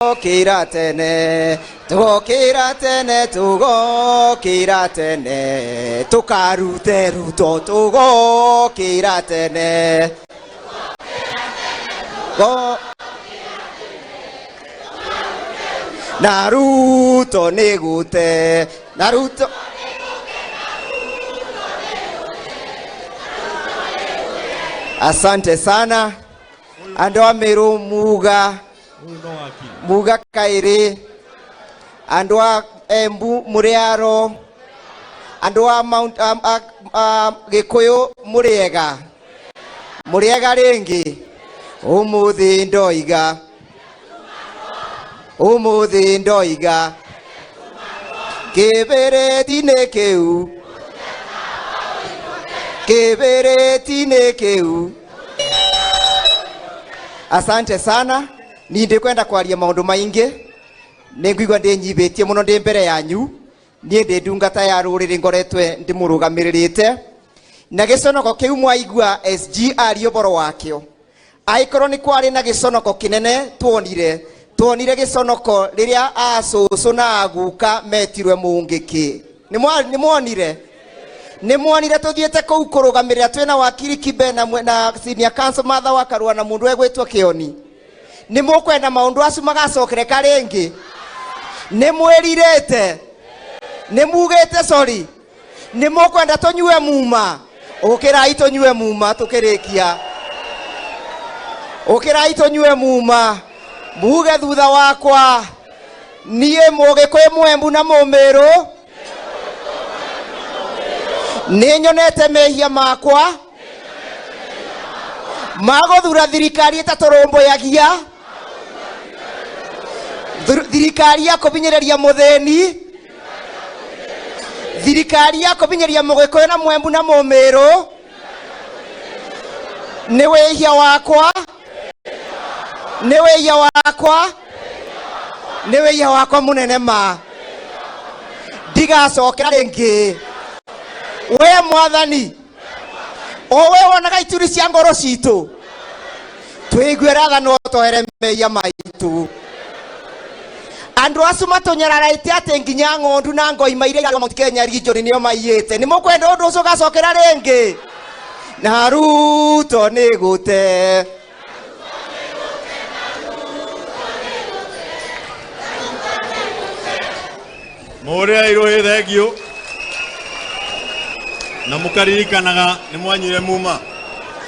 Tugokira tene, tugokira tene, tugokira tene, tukarute ruto, tugokira tene, Naruto negute, Naruto. Asante sana. Andoa meru muga kairi. Andoa embu muriaro. Andoa mount Gikuyu muriega. Muriega rengi. Umuthi ndoiga. Umuthi ndoiga. Kibiriti nĩ kĩu. Kibiriti nĩ kĩu. Asante sana. Ni ndikwenda kwaria maundu maingi. Ningwigwa ndinyibitie muno ndi mbere yanyu. Ni ndi ndungata ya ruriri ngoretwe ndimurugamirite. Na giconoko kiu mwaigua SG ario boro wakio. Aikorwo ni kwari na giconoko kinene tuonire giconoko riria acucu na aguka metirwe mungiki. Ni muonire tuthiete kou kurugamirira twina wakiri Kibe na senior council Martha Wakarua na mundu egwitwo Kioni. Ni mukwenda maundu acu magacokereka ringi. Ni mwiririte. Ni mugite sorry. Ni mukwenda tunyue muma. Ukirai tunyue muma tukirikia. Ukirai tunyue muma. Muge thutha wakwa. Nie Mugikuyu Mwembu na Mumiru. Ninyonete mehia makwa. Maguthura thirikari itaturumbuyagia. Thirikari ya kubinyereria mutheni. Thirikari ya kubinyereria Mugikuyu na Mwembu na Mumiru. Ni wehia wakwa. Ni wehia wakwa. Ni wehia wakwa munene ma. Ndigacokera ringi. We Mwathani. Owe wonaga ituri cia ngoro citu. Twiguira tha no tohere mehia maitu. Andu acu matunyararaite ati nginya ng'ondu na ngoi maire ya Mount Kenya region nio maiyete. Ni mukwenda undu ucio gacokera ringi. Naruto nigute. Moria irohe thegio. Na mukaririkanaga ni mwanyire muma.